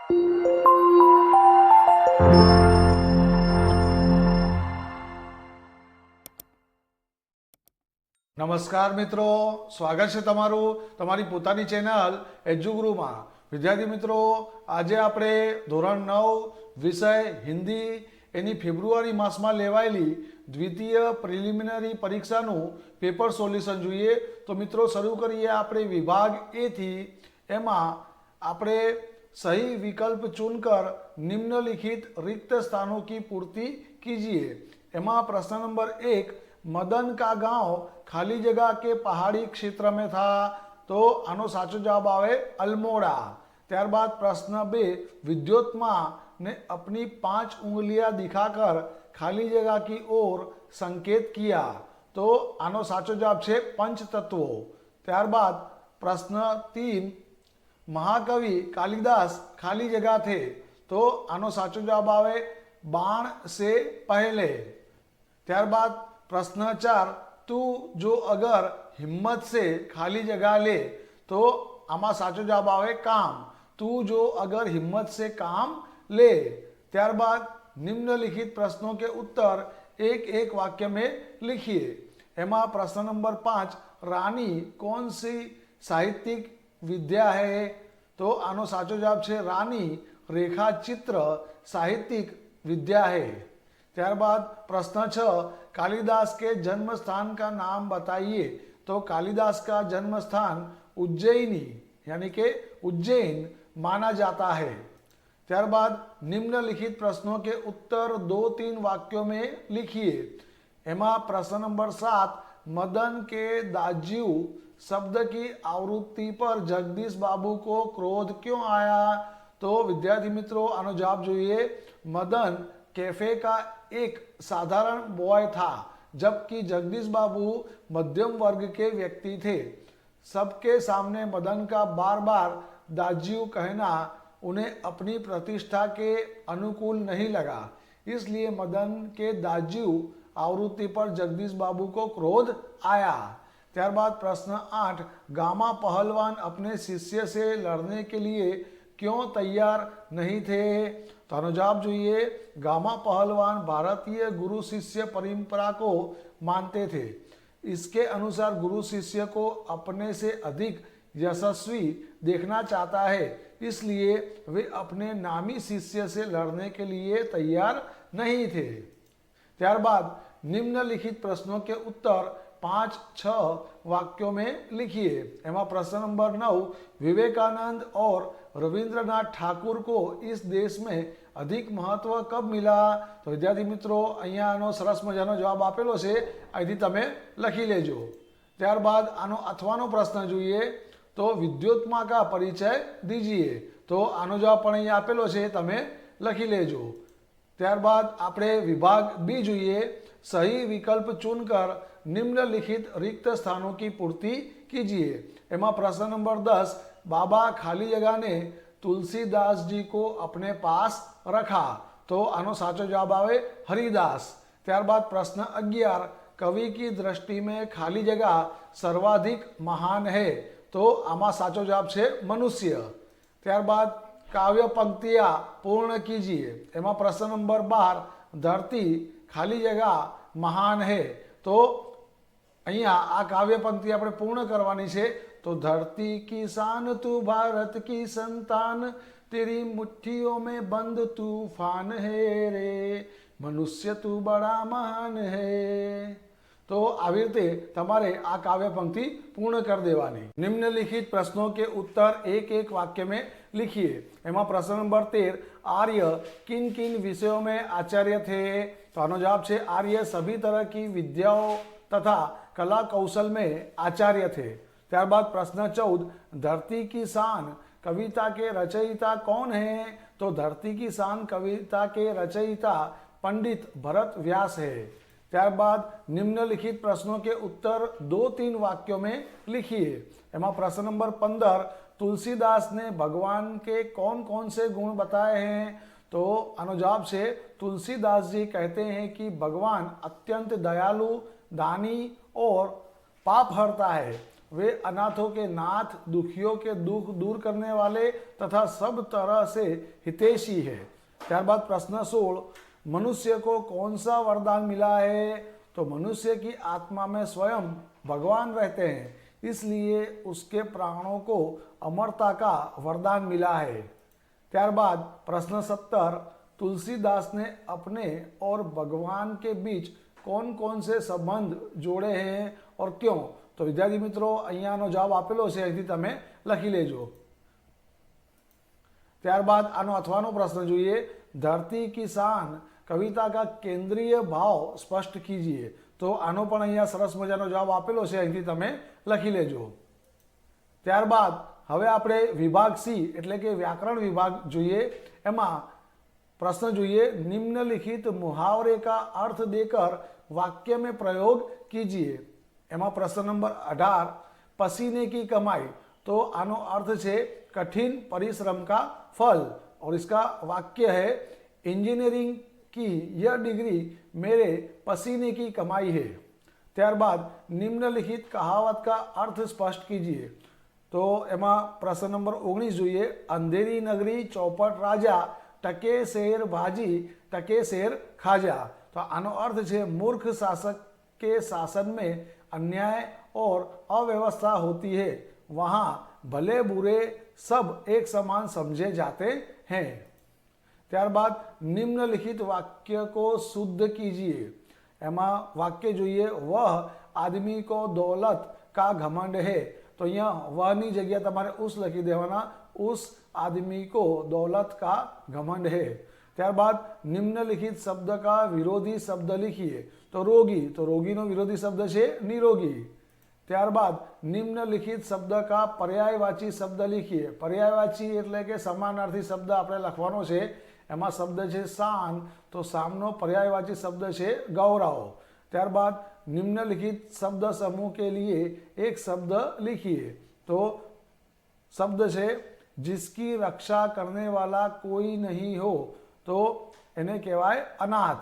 નમસ્કાર મિત્રો, સ્વાગત છે તમારું તમારી પોતાની ચેનલ એજ્યુગુરુમાં। વિદ્યાર્થી મિત્રો, આજે આપણે ધોરણ 9 વિષય હિન્દી એની ફેબ્રુઆરી માસમાં લેવાયેલી દ્વિતીય પ્રિલિમિનરી પરીક્ષાનું પેપર સોલ્યુશન જોઈએ। તો મિત્રો શરૂ કરીએ આપણે વિભાગ એ થી। એમાં આપણે सही विकल्प चुनकर निम्नलिखित रिक्त स्थानों की पूर्ति कीजिए। एमा प्रश्न नंबर 1, मदन का गांव खाली जगह के पहाड़ी क्षेत्र में था, तो आनो साचो जवाब आवे अल्मोड़ा। त्यारबाद प्रश्न 2, विद्योत्मा ने अपनी 5 उंगलियां दिखाकर खाली जगह की ओर संकेत किया, तो आनो साचो जवाब छे पंचतत्वों। त्यारबाद प्रश्न 3, महाकवि कालिदास खाली जगह थे, तो आनो साचो जवाब आवे बाण से पहले। त्यारबाद प्रश्न 4, तू जो अगर हिम्मत से खाली जगह ले, तो आमा साचो जवाब आवे काम। तू जो अगर हिम्मत से काम ले। त्यारबाद निम्नलिखित प्रश्नों के उत्तर एक एक वाक्य में लिखिए। एमा प्रश्न नंबर 5, रानी कौन सी साहित्यिक विद्या है, तो आनो साचो जवाब छे रानी रेखा चित्र साहित्यिक विद्या है। त्यारबाद प्रश्न 6, कालिदास के जन्म स्थान का नाम बताइए, तो कालिदास का जन्म स्थान उज्जैनी यानी कि उज्जैन माना जाता है। त्यारबाद निम्नलिखित प्रश्नों के उत्तर 2-3 वाक्यों में लिखिए। एमा प्रश्न नंबर 7, मदन के दाज्यू शब्द की आवृत्ति पर जगदीश बाबू को क्रोध क्यों आया, तो विद्यार्थी मित्रों आनो जवाब જોઈએ। मदन कैफे का एक साधारण बॉय था, जबकि जगदीश बाबू मध्यम वर्ग के व्यक्ति थे। सबके सामने मदन का बार बार दाज्यू कहना उन्हें अपनी प्रतिष्ठा के अनुकूल नहीं लगा, इसलिए मदन के दाज्यू आवृत्ति पर जगदीश बाबू को क्रोध आया। त्यारबाद प्रश्न 8, गामा पहलवान अपने शिष्य से लड़ने के लिए क्यों तैयार नहीं थे, तो आनो जवाब જોઈએ। गामा पहलवान भारतीय गुरु शिष्य परंपरा को मानते थे। इसके अनुसार गुरु शिष्य को अपने से अधिक यशस्वी देखना चाहता है, इसलिए वे अपने नामी शिष्य से लड़ने के लिए तैयार नहीं थे। त्यारबाद निम्नलिखित प्रश्नों के उत्तर 5-6 वाक्यों में लिखिए। एमा प्रश्न नंबर 9, विवेकानंद और रविंद्रनाथ ठाकुर को इस देश में अधिक महत्व कब मिला, तो विद्यार्थी मित्रों अहींया आनो सरस मजानो जवाब आपेलो छे, અહીંથી તમે લખી લેજો। ત્યારબાદ આનો અથવાનો પ્રશ્ન જોઈએ, તો વિદ્યોત્મા का परिचय दीजिए, तो આનો જવાબ પણ અહીં આપેલો છે, તમે લખી લેજો। ત્યારબાદ આપણે વિભાગ બી જોઈએ। सही विकल्प चुनकर निम्नलिखित रिक्त स्थानों की पूर्ति कीजिए। एमा प्रश्न नंबर 10, बाबा खाली जगह ने तुलसीदास जी को अपने पास रखा, तो आनो साचो जवाब आवे हरिदास। त्यारबाद प्रश्न 11, कवि की दृष्टि में खाली जगह सर्वाधिक महान है, तो आमा साचो जवाब छे मनुष्य। त्यारबाद काव्य पंक्तियां पूर्ण कीजिए। एमा प्रश्न नंबर 12, धरती खाली जगह महान है, तो अहींया आ काव्य पंक्ति આપણે પૂર્ણ કરવાની છે। तो धरती की शान तू भारत की संतान, तेरी मुट्ठियों में बंद तूफान है रे, मनुष्य तू बड़ा महान है। तो આવી રીતે તમારે આ કાવ્ય પંક્તિ પૂર્ણ કરી દેવાની। નિમ્નલિખિત પ્રશ્નों के उत्तर एक एक वाक्य में लिखिए। एमा प्रश्न नंबर 13, आर्य किन किन विषयों में आचार्य थे, तो आनो जवाब छे आर्य सभी तरह की विद्याओं तथा कला कौशल में आचार्य थे। त्यारबाद प्रश्न 14, धरती की शान कविता के रचयिता कौन है, तो धरती की शान कविता के रचयिता पंडित भरत व्यास है। त्यारबाद निम्नलिखित प्रश्नों के उत्तर 2-3 वाक्यों में लिखिए। एमा प्रश्न नंबर 15, तुलसीदास ने भगवान के कौन कौन से गुण बताए हैं, तो आनो जवाब से तुलसीदास जी कहते हैं कि भगवान अत्यंत दयालु, दानी और पाप हरता है। वे अनाथों के नाथ, दुखियों के दुख दूर करने वाले तथा सब तरह से हितैषी है। त्यारबाद प्रश्न 16, मनुष्य को कौन सा वरदान मिला है? तो मनुष्य की आत्मा में स्वयं भगवान रहते हैं, इसलिए उसके प्राणों को अमरता का वरदान मिला है। त्यारबाद प्रश्न 17, तुलसीदास ने अपने और भगवान के बीच कौन कौन से संबंध जोड़े हैं और क्यों? तो विद्यार्थी मित्रों અહીંયાનો જવાબ આપેલો છે, અહીંથી તમે લખી લેજો। ત્યારબાદ આનો અથવાનો પ્રશ્ન જોઈએ, धरती की शान कविता का केंद्रीय भाव स्पष्ट कीजिए। तो આનો પણ અહીંયા સરસ મજાનો જવાબ આપેલો છે, અહીંથી તમે લખી લેજો। ત્યારબાદ હવે આપણે વિભાગ સી એટલે કે વ્યાકરણ વિભાગ જોઈએ। એમાં प्रश्न જોઈએ, निम्नलिखित मुहावरे का अर्थ देकर वाक्य में प्रयोग कीजिए। एमा प्रश्न नंबर 18, पसीने की कमाई। तो आनो अर्थ है कठिन परिश्रम का फल, और इसका वाक्य है इंजीनियरिंग की यह डिग्री मेरे पसीने की कमाई है। त्यारबाद निम्नलिखित कहावत का अर्थ स्पष्ट कीजिए। तो एमा प्रश्न नंबर 19 જોઈએ, अंधेरी नगरी चौपट राजा टके शेर भाजी टके शेर खाजा। तो आनो अर्थ है मूर्ख शासक के शासन में अन्याय और अव्यवस्था होती है, वहाँ भले बुरे सब एक समान समझे जाते हैं। त्यारबाद निम्नलिखित वाक्य को शुद्ध कीजिए। एमा वाक्य જોઈએ, वह आदमी को दौलत का घमंड है। तो અહીંયા वहની जगह તમારે उस लखी देवाना, उस आदमी को दौलत का घमंड है। त्यारबाद निम्नलिखित शब्द का विरोधी शब्द लिखिए। तो रोगी, तो रोगीનો विरोधी शब्द છે निरोगी। त्यारबाद निम्नलिखित शब्द का पर्यायवाची शब्द लिखिए। पर्यायवाची એટલે કે સમાનાર્થી શબ્દ આપણે લખવાનો છે। એમાં શબ્દ છે શાન, તો શામનો पर्यायवाची शब्द છે गौरव। त्यारबाद निम्नलिखित शब्द समूह के लिए एक शब्द लिखिए। तो शब्द है जिसकी रक्षा करने वाला कोई नहीं हो, तो इन्हें कहवाय अनाथ।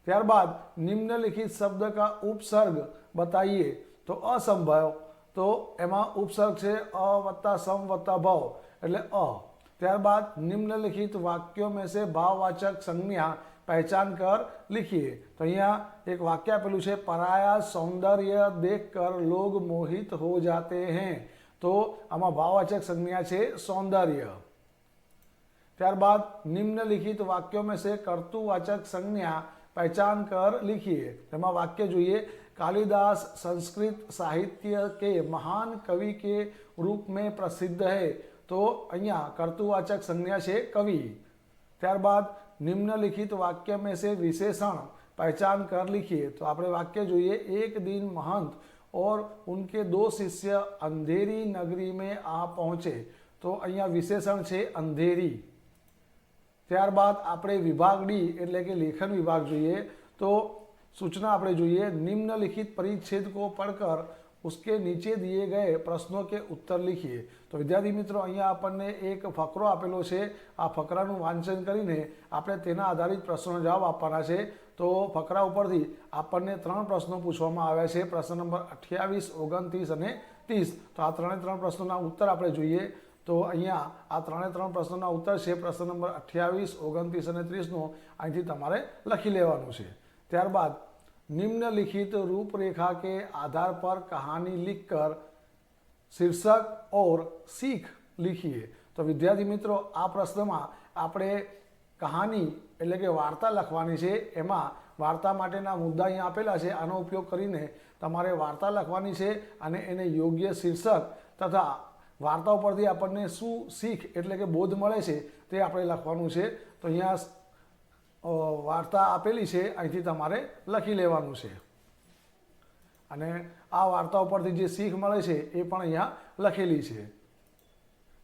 त्यारबाद निम्नलिखित शब्द का उपसर्ग बताइए। तो असंभव, तो एमा उपसर्ग है अ वत्ता सम वत्ता भव એટલે अ। त्यारबाद निम्नलिखित वाक्यों में से भाववाचक संज्ञा पहचान कर लिखिए। तो અહીંયા एक वाक्य आपेलू है, पराया सौंदर्य देखकर लोग मोहित हो जाते हैं। तो आमा भाववाचक संज्ञा है सौंदर्य। त्यारबाद निम्नलिखित वाक्यों में से कर्तुवाचक संज्ञा पहचान कर लिखिए। एमां वाक्य જોઈએ, कालिदास संस्कृत साहित्य के महान कवि के रूप में प्रसिद्ध है। तो અહીંયા कर्तुवाचक संज्ञा है कवि। त्यारबाद निम्नलिखित वाक्य में से विशेषण पहचान कर लिखिए। तो આપણે वाक्य જોઈએ, एक दिन महंत और उनके दो शिष्य अंधेरी नगरी में आ पहुंचे। तो અહીંયા विशेषण है अंधेरी। त्यारबाद આપણે विभाग डी એટલે કે लेखन विभाग જોઈએ। तो सूचना આપણે જોઈએ, निम्नलिखित परिच्छेद को पढ़कर उसके नीचे दिए गए प्रश्नों के उत्तर लिखिए। तो विद्यार्थी मित्रों અહીંયા આપણને एक फकरो આપેલો છે, આ ફકરાનું વાંચન કરીને આપણે તેના આધારિત પ્રશ્નોનો જવાબ આપવાના છે। તો ફકરા ઉપરથી આપણને 3 પ્રશ્નો પૂછવામાં આવ્યા છે, પ્રશ્ન નંબર 28, 29 અને 30। તો આ ત્રણે 3 પ્રશ્નોના उत्तर આપણે જોઈએ। तो અહીંયા આ ત્રણે 3 પ્રશ્નોના उत्तर છે પ્રશ્ન નંબર 28, 29 અને 30નો અહીંથી તમારે લખી લેવાનું છે। ત્યારબાદ निम्नलिखित रूपरेखा के आधार पर कहानी लिखकर शीर्षक और सीख लिखिए। तो विद्यार्थी मित्रों आ प्रश्न में आपणे कहानी एटले के वार्ता लखवानी छे। एमां वार्ता माटेना मुद्दा अहीं आपेला छे, आनो उपयोग करीने तमारे वार्ता लखवानी छे अने एने योग्य शीर्षक तथा वार्ता परथी आपणने शुं सीख एटले के बोध मळे छे ते आपणे लखवानुं छे। तो अहींया वार्ता आपेली है, अहींथी तमारे लखी लेवानुं छे अने आ वार्ता परथी जे सीख मळे छे ए पण अहींया लखेली छे।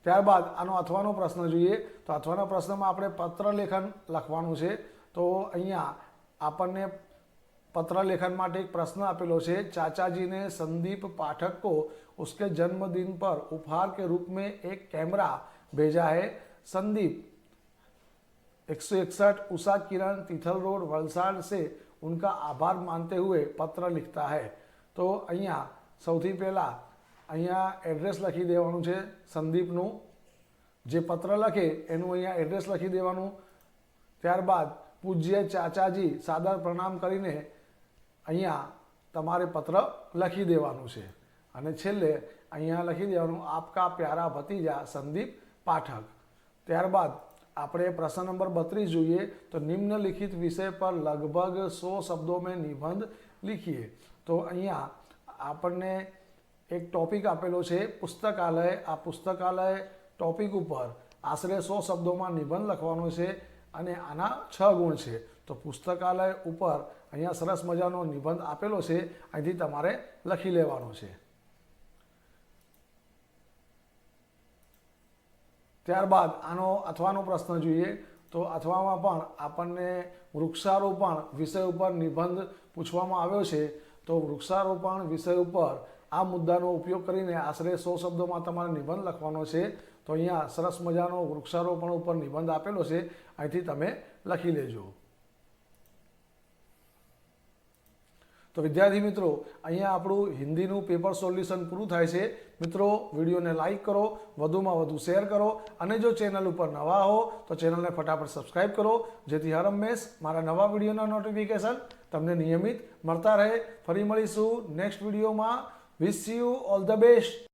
त्यारबाद आनो अथवानो प्रश्न જોઈએ। तो अथवाना प्रश्नमा आपणे पत्र लेखन लखवानुं छे। तो अहींया आपणने पत्र लेखन माटे एक प्रश्न आपेलो छे, चाचाजी ने संदीप पाठक को उसके जन्मदिन पर उपहार के रूप में एक कैमरा भेजा है। संदीप 161 उषा किरण तिथल रोड वलसाड से उनका आभार मानते हुए पत्र लिखता है। तो अहींया सौथी पहला અહીંયા એડ્રેસ લખી દેવાનું છે સંદીપનું, જે પત્ર લખે એનું અહીંયા એડ્રેસ લખી દેવાનું. ત્યારબાદ પૂજ્ય ચાચાજી સાદર પ્રણામ કરીને અહીંયા તમારે પત્ર લખી દેવાનું છે. અને છેલ્લે અહીંયા લખી દેવાનું આપકા પ્યારા ભતીજા સંદીપ પાઠક. ત્યારબાદ આપણે પ્રશ્ન નંબર 32 જોઈએ તો નિમ્નલિખિત વિષય પર લગભગ 100 શબ્દો में નિબંધ लिखिए. તો અહીંયા આપણને એક ટોપિક આપેલો છે પુસ્તકાલય. આ પુસ્તકાલય ટોપિક ઉપર આશરે 100 શબ્દોમાં નિબંધ લખવાનો છે અને આના 6 ગુણ છે. તો પુસ્તકાલય ઉપર અહીંયા સરસ મજાનો નિબંધ આપેલો છે, અહીંથી તમારે લખી લેવાનો છે. ત્યારબાદ આનો અથવાનો પ્રશ્ન જોઈએ તો અથવામાં પણ આપણને વૃક્ષારોપણ વિષય ઉપર નિબંધ પૂછવામાં આવ્યો છે. તો વૃક્ષારોપણ વિષય ઉપર આ મુદ્દાનો ઉપયોગ કરીને આશરે 100 શબ્દોમાં તમારે નિબંધ લખવાનો છે. તો અહીંયા સરસ મજાનો વૃક્ષારોપણ ઉપર નિબંધ આપેલો છે, અહીંથી તમે લખી લેજો. તો વિદ્યાર્થી મિત્રો, અહીંયા આપણું હિન્દીનું પેપર સોલ્યુશન પૂરું થાય છે. મિત્રો, વિડીયોને લાઇક કરો, વધુમાં વધુ શેર કરો અને જો ચેનલ ઉપર નવા હો તો ચેનલને ફટાફટ સબસ્ક્રાઇબ કરો, જેથી હર હંમેશ મારા નવા વિડીયોના નોટિફિકેશન તમને નિયમિત મળતા રહે. ફરી મળીશું નેક્સ્ટ વિડીયોમાં. Wish you all the best.